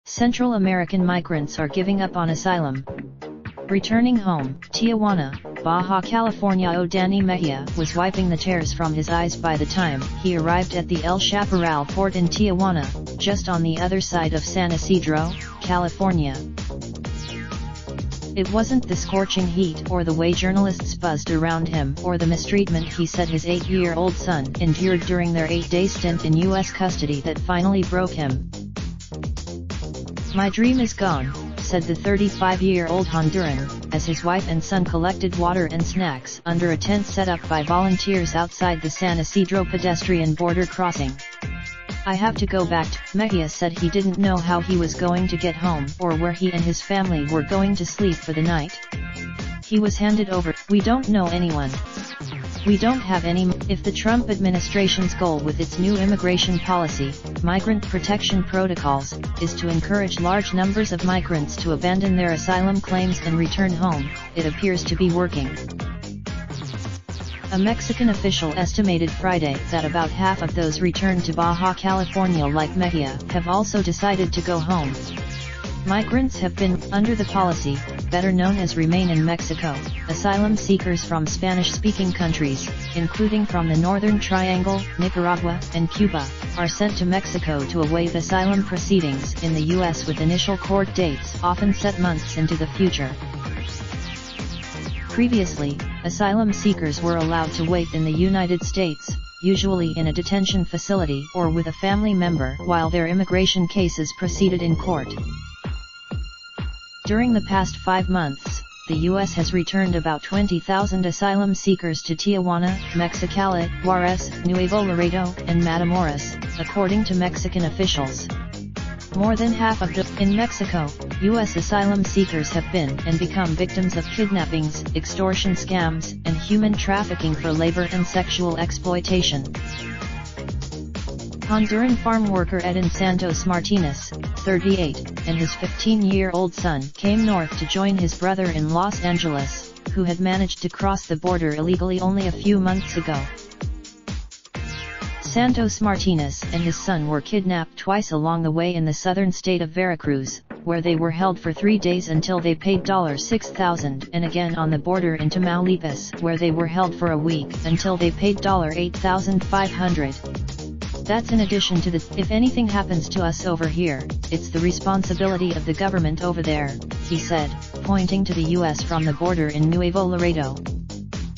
Central American migrants are giving up on asylum. Returning home, Tijuana, Baja California. Danny Mejia was wiping the tears from his eyes by the time he arrived at the El Chaparral port in Tijuana, just on the other side of San Isidro, California. It wasn't the scorching heat or the way journalists buzzed around him or the mistreatment he said his 8-year-old son endured during their 8-day stint in U.S. custody that finally broke him. "My dream is gone," said the 35-year-old Honduran, as his wife and son collected water and snacks under a tent set up by volunteers outside the San Isidro pedestrian border crossing. "I have to go back," Mejia said. He didn't know how he was going to get home or where he and his family were going to sleep for the night. He was handed over. "We don't know anyone. We don't have any." If the Trump administration's goal with its new immigration policy, migrant protection protocols, is to encourage large numbers of migrants to abandon their asylum claims and return home, it appears to be working. A Mexican official estimated Friday that about half of those returned to Baja California like Mejia have also decided to go home. Migrants have been, under the policy, better known as Remain in Mexico, asylum seekers from Spanish-speaking countries, including from the Northern Triangle, Nicaragua, and Cuba, are sent to Mexico to await asylum proceedings in the U.S. with initial court dates often set months into the future. Previously, asylum seekers were allowed to wait in the United States, usually in a detention facility or with a family member while their immigration cases proceeded in court. During the past 5 months, the U.S. has returned about 20,000 asylum seekers to Tijuana, Mexicali, Juarez, Nuevo Laredo, and Matamoros, according to Mexican officials. More than half of in Mexico, U.S. asylum seekers have been and become victims of kidnappings, extortion scams, and human trafficking for labor and sexual exploitation. Honduran farm worker Edin Santos Martinez, 38, and his 15-year-old son came north to join his brother in Los Angeles, who had managed to cross the border illegally only a few months ago. Santos Martinez and his son were kidnapped twice along the way in the southern state of Veracruz, where they were held for 3 days until they paid $6,000, and again on the border in Tamaulipas, where they were held for a week until they paid $8,500. "That's in addition to the, if anything happens to us over here, it's the responsibility of the government over there," he said, pointing to the U.S. from the border in Nuevo Laredo.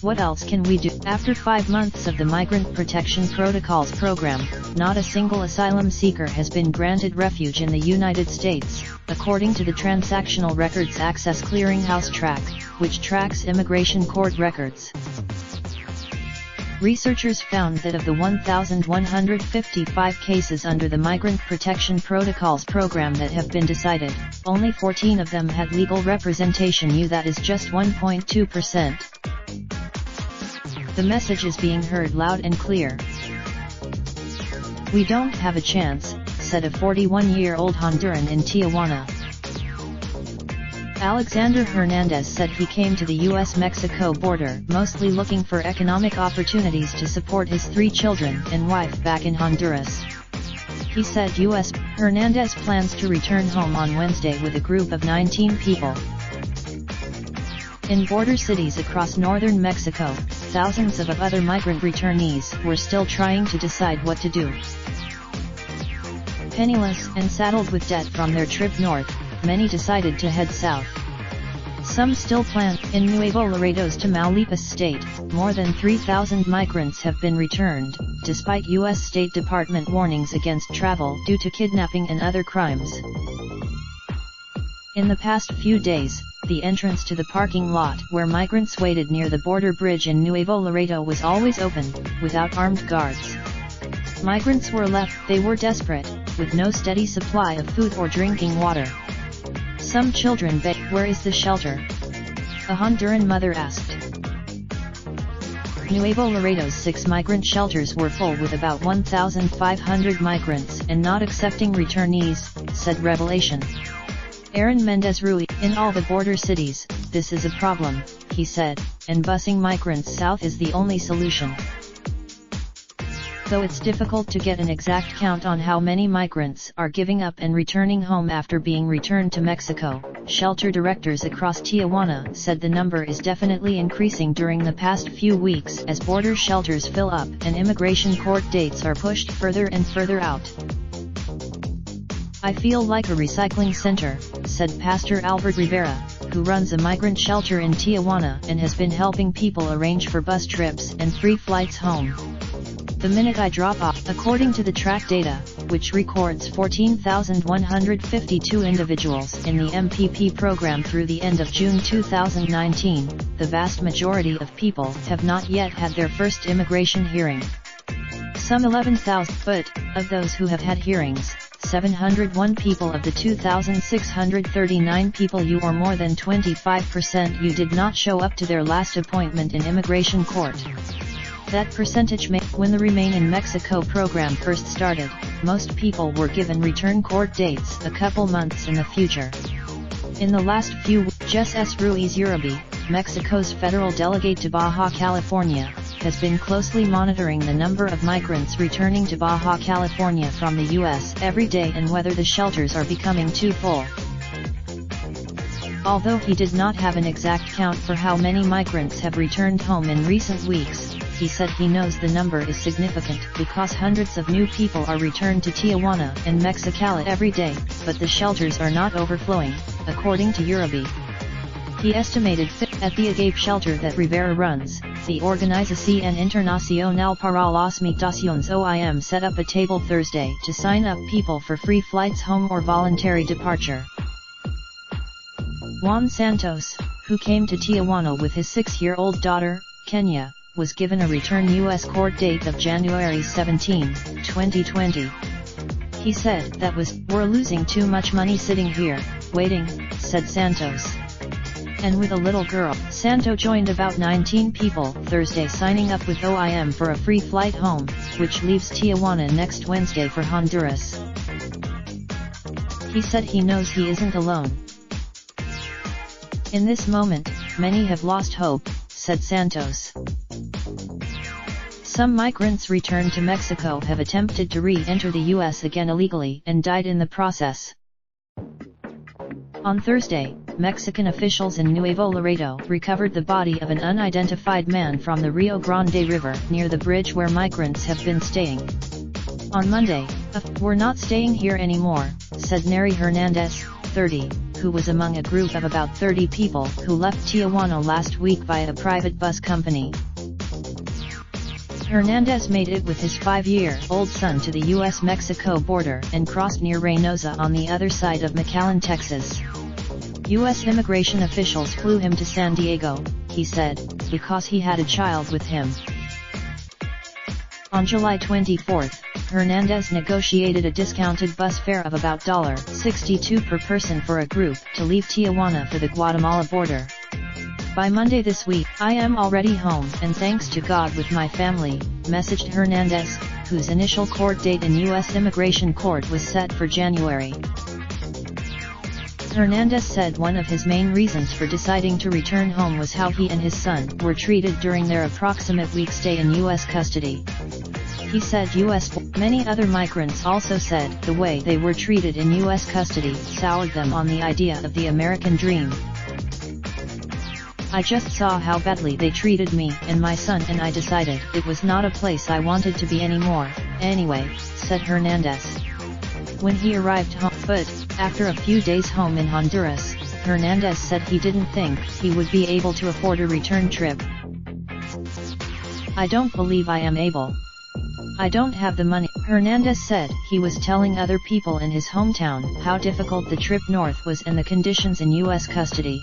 "What else can we do?" After 5 months of the Migrant Protection Protocols program, not a single asylum seeker has been granted refuge in the United States, according to the Transactional Records Access Clearinghouse Track, which tracks immigration court records. Researchers found that of the 1,155 cases under the Migrant Protection Protocols program that have been decided, only 14 of them had legal representation. That is just 1.2%. The message is being heard loud and clear. "We don't have a chance," said a 41-year-old Honduran in Tijuana. Alexander Hernandez said he came to the U.S.-Mexico border mostly looking for economic opportunities to support his 3 children and wife back in Honduras. He said U.S. Hernandez plans to return home on Wednesday with a group of 19 people. In border cities across northern Mexico, thousands of other migrant returnees were still trying to decide what to do. Penniless and saddled with debt from their trip north, many decided to head south. Some still plan. In Nuevo Laredo's Tamaulipas state, more than 3,000 migrants have been returned, despite U.S. State Department warnings against travel due to kidnapping and other crimes. In the past few days, the entrance to the parking lot where migrants waited near the border bridge in Nuevo Laredo was always open, without armed guards. Migrants were left. They were desperate, with no steady supply of food or drinking water. Some children begged, "Where is the shelter?" a Honduran mother asked. Nuevo Laredo's 6 migrant shelters were full with about 1,500 migrants and not accepting returnees, said Revelation. Aaron Mendez Rui, "In all the border cities, this is a problem. he said, and busing migrants south is the only solution. Though it's difficult to get an exact count on how many migrants are giving up and returning home after being returned to Mexico, shelter directors across Tijuana said the number is definitely increasing during the past few weeks as border shelters fill up and immigration court dates are pushed further and further out. "I feel like a recycling center," said Pastor Albert Rivera, who runs a migrant shelter in Tijuana and has been helping people arrange for bus trips and free flights home. "The minute I drop off," according to the track data, which records 14,152 individuals in the MPP program through the end of June 2019, the vast majority of people have not yet had their first immigration hearing. Some 11,000, but, of those who have had hearings, 701 people of the 2,639 people or more than 25% did not show up to their last appointment in immigration court. That percentage may, when the Remain in Mexico program first started, most people were given return court dates a couple months in the future. In the last few weeks, Jesús Ruiz Uribe, Mexico's federal delegate to Baja California, has been closely monitoring the number of migrants returning to Baja California from the U.S. every day and whether the shelters are becoming too full. Although he did not have an exact count for how many migrants have returned home in recent weeks, he said he knows the number is significant because hundreds of new people are returned to Tijuana and Mexicali every day, but the shelters are not overflowing, according to Uribe. He estimated at the Agape shelter that Rivera runs, the Organización Internacional para las Migraciones OIM set up a table Thursday to sign up people for free flights home or voluntary departure. Juan Santos, who came to Tijuana with his 6-year-old daughter, Kenya, was given a return U.S. court date of January 17, 2020. He said, "We're losing too much money sitting here, waiting," said Santos. And with a little girl, Santo joined about 19 people Thursday signing up with OIM for a free flight home, which leaves Tijuana next Wednesday for Honduras. He said he knows he isn't alone. "In this moment, many have lost hope," said Santos. Some migrants returned to Mexico have attempted to re-enter the U.S. again illegally and died in the process. On Thursday, Mexican officials in Nuevo Laredo recovered the body of an unidentified man from the Rio Grande River near the bridge where migrants have been staying. On Monday, "We're not staying here anymore," said Neri Hernandez, 30, who was among a group of about 30 people who left Tijuana last week by a private bus company. Hernandez made it with his 5-year-old son to the U.S.-Mexico border and crossed near Reynosa on the other side of McAllen, Texas. U.S. immigration officials flew him to San Diego, he said, because he had a child with him. On July 24, Hernandez negotiated a discounted bus fare of about $62 per person for a group to leave Tijuana for the Guatemala border. "By Monday this week, I am already home and thanks to God with my family," messaged Hernandez, whose initial court date in U.S. Immigration Court was set for January. Hernandez said one of his main reasons for deciding to return home was how he and his son were treated during their approximate week stay in U.S. custody. He said many other migrants also said the way they were treated in U.S. custody soured them on the idea of the American dream. "I just saw how badly they treated me and my son and I decided it was not a place I wanted to be anymore, anyway," said Hernandez. When he arrived home, but, after a few days home in Honduras, Hernandez said he didn't think he would be able to afford a return trip. "I don't believe I am able. I don't have the money," Hernandez said. He was telling other people in his hometown how difficult the trip north was and the conditions in U.S. custody.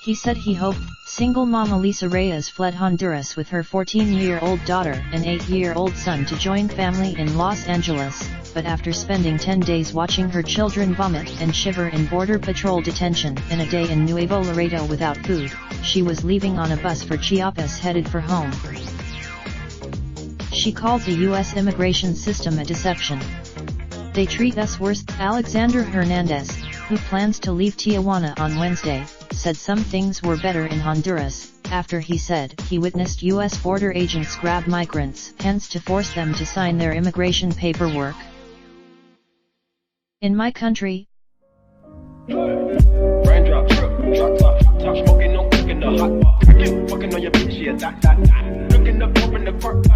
He said he hoped. Single mom Elisa Reyes fled Honduras with her 14-year-old daughter and 8-year-old son to join family in Los Angeles, but after spending 10 days watching her children vomit and shiver in Border Patrol detention and a day in Nuevo Laredo without food, she was leaving on a bus for Chiapas headed for home. She called the U.S. immigration system a deception. "They treat us worse," Alexander Hernandez, who plans to leave Tijuana on Wednesday, said some things were better in Honduras, after he said he witnessed U.S. border agents grab migrants' hands to force them to sign their immigration paperwork. In my country, raindrop, drop top smoking, no cooking the hot pot. Fucking on your bitch, yeah, that. Looking up, open the park.